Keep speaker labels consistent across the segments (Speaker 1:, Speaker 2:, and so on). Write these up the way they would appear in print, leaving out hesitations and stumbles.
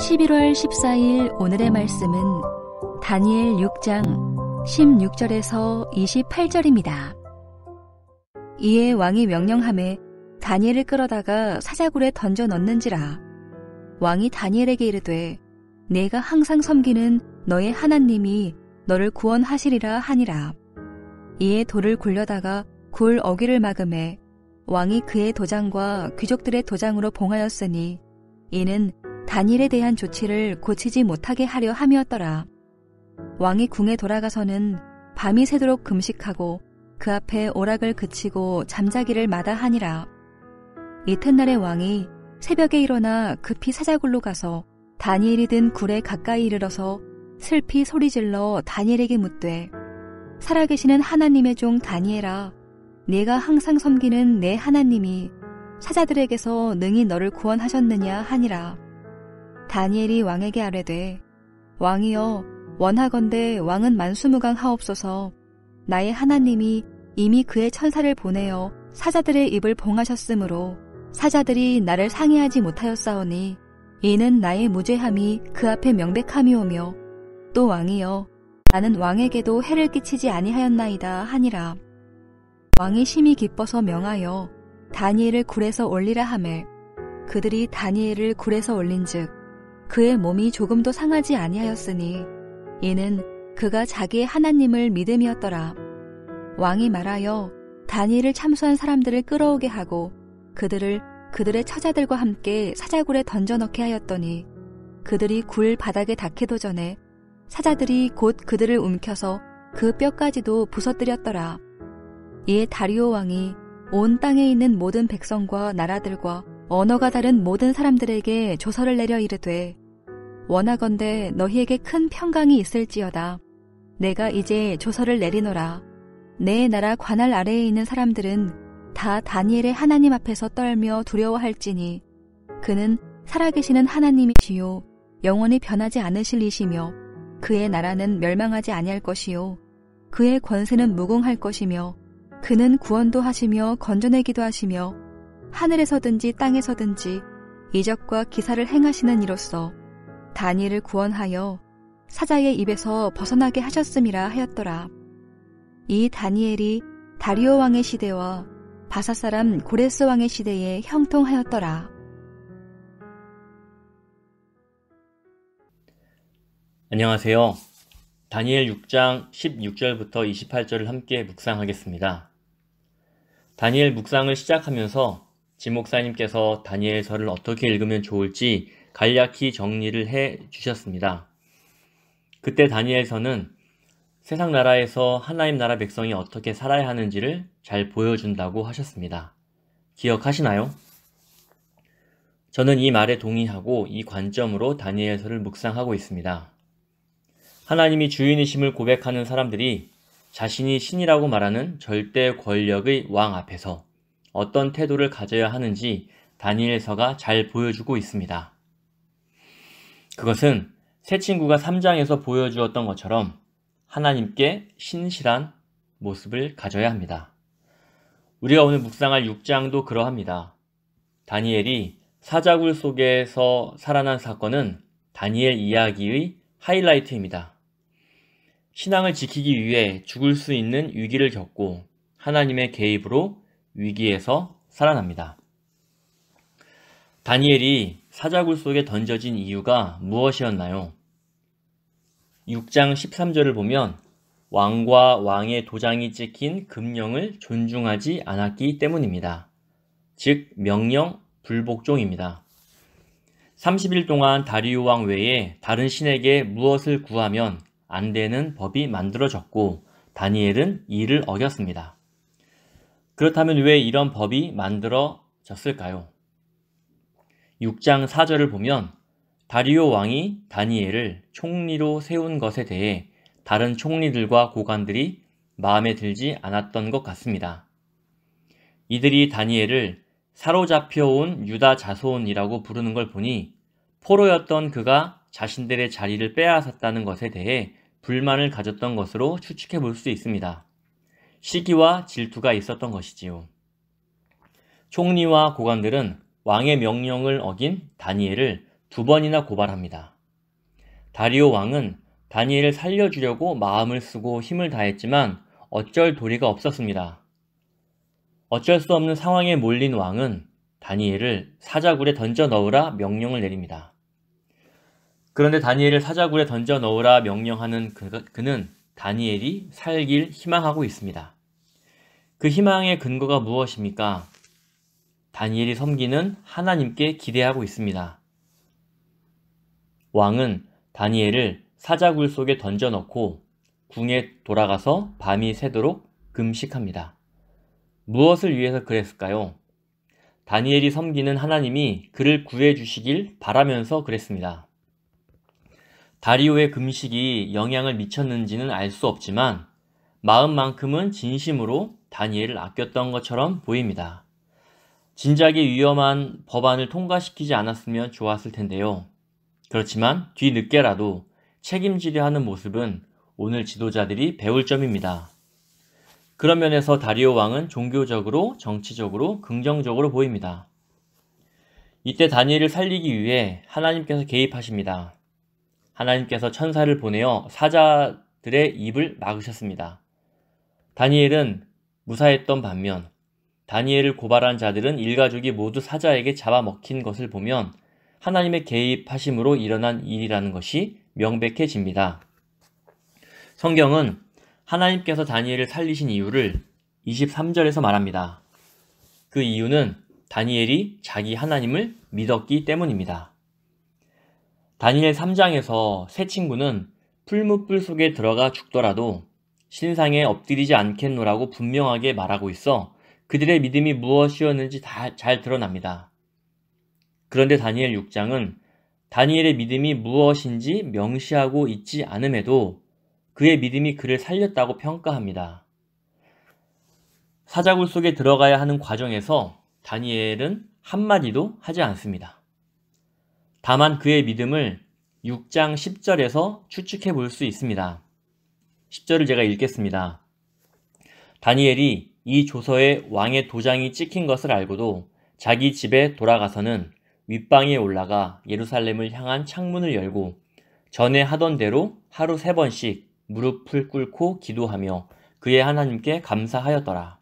Speaker 1: 11월 14일 오늘의 말씀은 다니엘 6장 16절에서 28절입니다. 이에 왕이 명령하매 다니엘을 끌어다가 사자굴에 던져 넣는지라. 왕이 다니엘에게 이르되 내가 항상 섬기는 너의 하나님이 너를 구원하시리라 하니라. 이에 돌을 굴려다가 굴 어귀를 막음에 왕이 그의 도장과 귀족들의 도장으로 봉하였으니 이는 다니엘에 대한 조치를 고치지 못하게 하려 함이었더라. 왕이 궁에 돌아가서는 밤이 새도록 금식하고 그 앞에 오락을 그치고 잠자기를 마다하니라. 이튿날에 왕이 새벽에 일어나 급히 사자굴로 가서 다니엘이 든 굴에 가까이 이르러서 슬피 소리질러 다니엘에게 묻되 살아계시는 하나님의 종 다니엘아, 네가 항상 섬기는 내 하나님이 사자들에게서 능히 너를 구원하셨느냐 하니라. 다니엘이 왕에게 아뢰되 왕이여, 원하건대 왕은 만수무강하옵소서. 나의 하나님이 이미 그의 천사를 보내어 사자들의 입을 봉하셨으므로 사자들이 나를 상해하지 못하였사오니 이는 나의 무죄함이 그 앞에 명백함이오며 또 왕이여, 나는 왕에게도 해를 끼치지 아니하였나이다 하니라. 왕이 심히 기뻐서 명하여 다니엘을 굴에서 올리라 하매 그들이 다니엘을 굴에서 올린즉 그의 몸이 조금도 상하지 아니하였으니 이는 그가 자기의 하나님을 믿음이었더라. 왕이 말하여 다니엘을 참수한 사람들을 끌어오게 하고 그들을 그들의 처자들과 함께 사자굴에 던져 넣게 하였더니 그들이 굴 바닥에 닿기도 전에 사자들이 곧 그들을 움켜서 그 뼈까지도 부서뜨렸더라. 이에 다리오 왕이 온 땅에 있는 모든 백성과 나라들과 언어가 다른 모든 사람들에게 조서를 내려 이르되 원하건대 너희에게 큰 평강이 있을지어다. 내가 이제 조서를 내리노라. 내 나라 관할 아래에 있는 사람들은 다 다니엘의 하나님 앞에서 떨며 두려워할지니 그는 살아계시는 하나님이시요 영원히 변하지 않으실 이시며 그의 나라는 멸망하지 아니할 것이요 그의 권세는 무궁할 것이며 그는 구원도 하시며 건져내기도 하시며 하늘에서든지 땅에서든지 이적과 기사를 행하시는 이로써 다니엘을 구원하여 사자의 입에서 벗어나게 하셨음이라 하였더라. 이 다니엘이 다리오 왕의 시대와 바사 사람 고레스 왕의 시대에 형통하였더라.
Speaker 2: 안녕하세요. 다니엘 6장 16절부터 28절을 함께 묵상하겠습니다. 다니엘 묵상을 시작하면서 진 목사님께서 다니엘서를 어떻게 읽으면 좋을지 간략히 정리를 해 주셨습니다. 그때 다니엘서는 세상 나라에서 하나님 나라 백성이 어떻게 살아야 하는지를 잘 보여준다고 하셨습니다. 기억하시나요? 저는 이 말에 동의하고 이 관점으로 다니엘서를 묵상하고 있습니다. 하나님이 주인이심을 고백하는 사람들이 자신이 신이라고 말하는 절대 권력의 왕 앞에서 어떤 태도를 가져야 하는지 다니엘서가 잘 보여주고 있습니다. 그것은 새 친구가 3장에서 보여주었던 것처럼 하나님께 신실한 모습을 가져야 합니다. 우리가 오늘 묵상할 6장도 그러합니다. 다니엘이 사자굴 속에서 살아난 사건은 다니엘 이야기의 하이라이트입니다. 신앙을 지키기 위해 죽을 수 있는 위기를 겪고 하나님의 개입으로 위기에서 살아납니다. 다니엘이 사자굴 속에 던져진 이유가 무엇이었나요? 6장 13절을 보면 왕과 왕의 도장이 찍힌 금령을 존중하지 않았기 때문입니다. 즉 명령 불복종입니다. 30일 동안 다리오 왕 외에 다른 신에게 무엇을 구하면 안 되는 법이 만들어졌고 다니엘은 이를 어겼습니다. 그렇다면 왜 이런 법이 만들어졌을까요? 6장 4절을 보면 다리오 왕이 다니엘을 총리로 세운 것에 대해 다른 총리들과 고관들이 마음에 들지 않았던 것 같습니다. 이들이 다니엘을 사로잡혀온 유다 자손이라고 부르는 걸 보니 포로였던 그가 자신들의 자리를 빼앗았다는 것에 대해 불만을 가졌던 것으로 추측해 볼 수 있습니다. 시기와 질투가 있었던 것이지요. 총리와 고관들은 왕의 명령을 어긴 다니엘을 2번이나 고발합니다. 다리오 왕은 다니엘을 살려주려고 마음을 쓰고 힘을 다했지만 어쩔 도리가 없었습니다. 어쩔 수 없는 상황에 몰린 왕은 다니엘을 사자굴에 던져 넣으라 명령을 내립니다. 그런데 다니엘을 사자굴에 던져 넣으라 명령하는 그는 다니엘이 살길 희망하고 있습니다. 그 희망의 근거가 무엇입니까? 다니엘이 섬기는 하나님께 기대하고 있습니다. 왕은 다니엘을 사자굴 속에 던져 넣고 궁에 돌아가서 밤이 새도록 금식합니다. 무엇을 위해서 그랬을까요? 다니엘이 섬기는 하나님이 그를 구해주시길 바라면서 그랬습니다. 다리오의 금식이 영향을 미쳤는지는 알 수 없지만 마음만큼은 진심으로 다니엘을 아꼈던 것처럼 보입니다. 진작에 위험한 법안을 통과시키지 않았으면 좋았을 텐데요. 그렇지만 뒤늦게라도 책임지려 하는 모습은 오늘 지도자들이 배울 점입니다. 그런 면에서 다리오 왕은 종교적으로, 정치적으로, 긍정적으로 보입니다. 이때 다니엘을 살리기 위해 하나님께서 개입하십니다. 하나님께서 천사를 보내어 사자들의 입을 막으셨습니다. 다니엘은 무사했던 반면 다니엘을 고발한 자들은 일가족이 모두 사자에게 잡아먹힌 것을 보면 하나님의 개입하심으로 일어난 일이라는 것이 명백해집니다. 성경은 하나님께서 다니엘을 살리신 이유를 23절에서 말합니다. 그 이유는 다니엘이 자기 하나님을 믿었기 때문입니다. 다니엘 3장에서 세 친구는 풀무불 속에 들어가 죽더라도 신상에 엎드리지 않겠노라고 분명하게 말하고 있어 그들의 믿음이 무엇이었는지 다 잘 드러납니다. 그런데 다니엘 6장은 다니엘의 믿음이 무엇인지 명시하고 있지 않음에도 그의 믿음이 그를 살렸다고 평가합니다. 사자굴 속에 들어가야 하는 과정에서 다니엘은 한마디도 하지 않습니다. 다만 그의 믿음을 6장 10절에서 추측해 볼 수 있습니다. 10절을 제가 읽겠습니다. 다니엘이 이 조서에 왕의 도장이 찍힌 것을 알고도 자기 집에 돌아가서는 윗방에 올라가 예루살렘을 향한 창문을 열고 전에 하던 대로 하루 3번씩 무릎을 꿇고 기도하며 그의 하나님께 감사하였더라.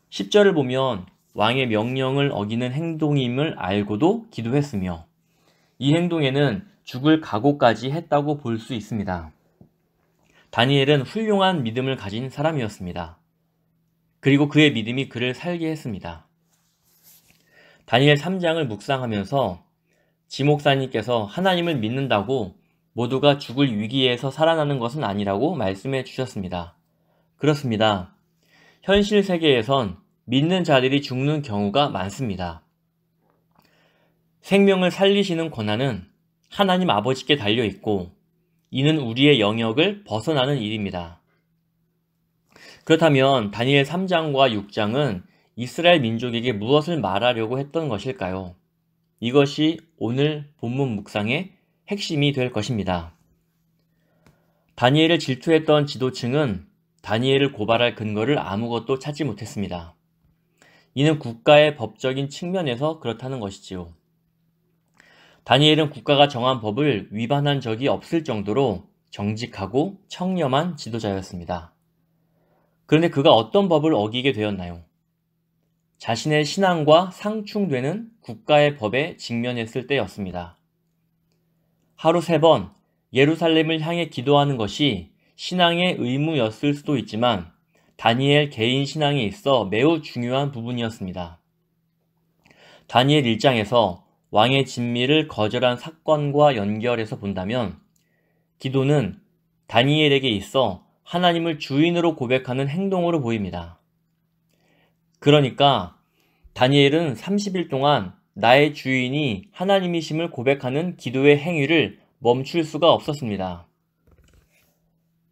Speaker 2: 10절을 보면 왕의 명령을 어기는 행동임을 알고도 기도했으며 이 행동에는 죽을 각오까지 했다고 볼 수 있습니다. 다니엘은 훌륭한 믿음을 가진 사람이었습니다. 그리고 그의 믿음이 그를 살게 했습니다. 다니엘 3장을 묵상하면서 지 목사님께서 하나님을 믿는다고 모두가 죽을 위기에서 살아나는 것은 아니라고 말씀해 주셨습니다. 그렇습니다. 현실 세계에선 믿는 자들이 죽는 경우가 많습니다. 생명을 살리시는 권한은 하나님 아버지께 달려있고 이는 우리의 영역을 벗어나는 일입니다. 그렇다면 다니엘 3장과 6장은 이스라엘 민족에게 무엇을 말하려고 했던 것일까요? 이것이 오늘 본문 묵상의 핵심이 될 것입니다. 다니엘을 질투했던 지도층은 다니엘을 고발할 근거를 아무것도 찾지 못했습니다. 이는 국가의 법적인 측면에서 그렇다는 것이지요. 다니엘은 국가가 정한 법을 위반한 적이 없을 정도로 정직하고 청렴한 지도자였습니다. 그런데 그가 어떤 법을 어기게 되었나요? 자신의 신앙과 상충되는 국가의 법에 직면했을 때였습니다. 하루 3번 예루살렘을 향해 기도하는 것이 신앙의 의무였을 수도 있지만 다니엘 개인 신앙에 있어 매우 중요한 부분이었습니다. 다니엘 1장에서 왕의 진미를 거절한 사건과 연결해서 본다면 기도는 다니엘에게 있어 하나님을 주인으로 고백하는 행동으로 보입니다. 그러니까 다니엘은 30일 동안 나의 주인이 하나님이심을 고백하는 기도의 행위를 멈출 수가 없었습니다.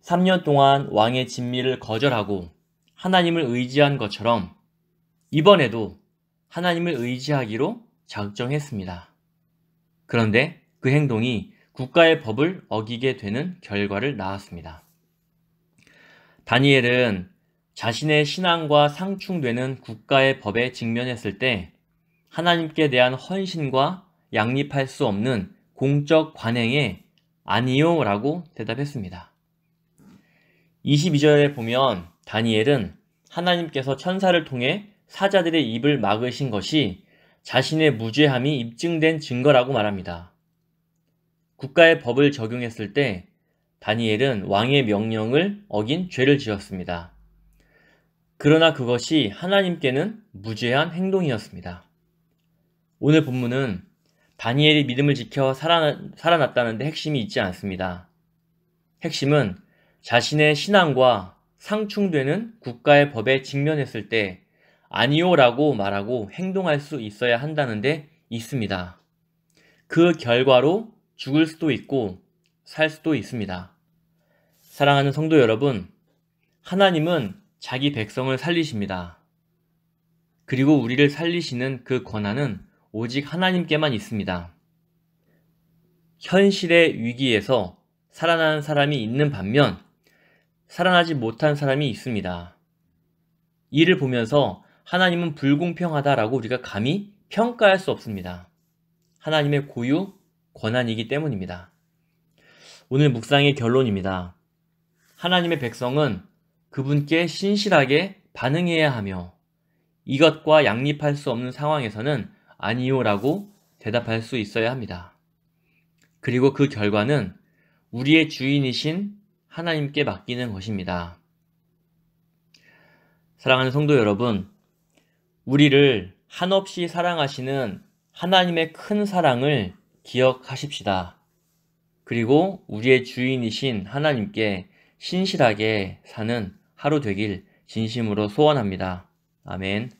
Speaker 2: 3년 동안 왕의 진미를 거절하고 하나님을 의지한 것처럼 이번에도 하나님을 의지하기로 작정했습니다. 그런데 그 행동이 국가의 법을 어기게 되는 결과를 낳았습니다. 다니엘은 자신의 신앙과 상충되는 국가의 법에 직면했을 때 하나님께 대한 헌신과 양립할 수 없는 공적 관행에 아니요 라고 대답했습니다. 22절에 보면 다니엘은 하나님께서 천사를 통해 사자들의 입을 막으신 것이 자신의 무죄함이 입증된 증거라고 말합니다. 국가의 법을 적용했을 때 다니엘은 왕의 명령을 어긴 죄를 지었습니다. 그러나 그것이 하나님께는 무죄한 행동이었습니다. 오늘 본문은 다니엘이 믿음을 지켜 살아났다는 데 핵심이 있지 않습니다. 핵심은 자신의 신앙과 상충되는 국가의 법에 직면했을 때 아니요라고 말하고 행동할 수 있어야 한다는 데 있습니다. 그 결과로 죽을 수도 있고 살 수도 있습니다. 사랑하는 성도 여러분, 하나님은 자기 백성을 살리십니다. 그리고 우리를 살리시는 그 권한은 오직 하나님께만 있습니다. 현실의 위기에서 살아나는 사람이 있는 반면 살아나지 못한 사람이 있습니다. 이를 보면서 하나님은 불공평하다라고 우리가 감히 평가할 수 없습니다. 하나님의 고유 권한이기 때문입니다. 오늘 묵상의 결론입니다. 하나님의 백성은 그분께 신실하게 반응해야 하며 이것과 양립할 수 없는 상황에서는 아니요라고 대답할 수 있어야 합니다. 그리고 그 결과는 우리의 주인이신 하나님께 맡기는 것입니다. 사랑하는 성도 여러분, 우리를 한없이 사랑하시는 하나님의 큰 사랑을 기억하십시다. 그리고 우리의 주인이신 하나님께 신실하게 사는 하루 되길 진심으로 소원합니다. 아멘.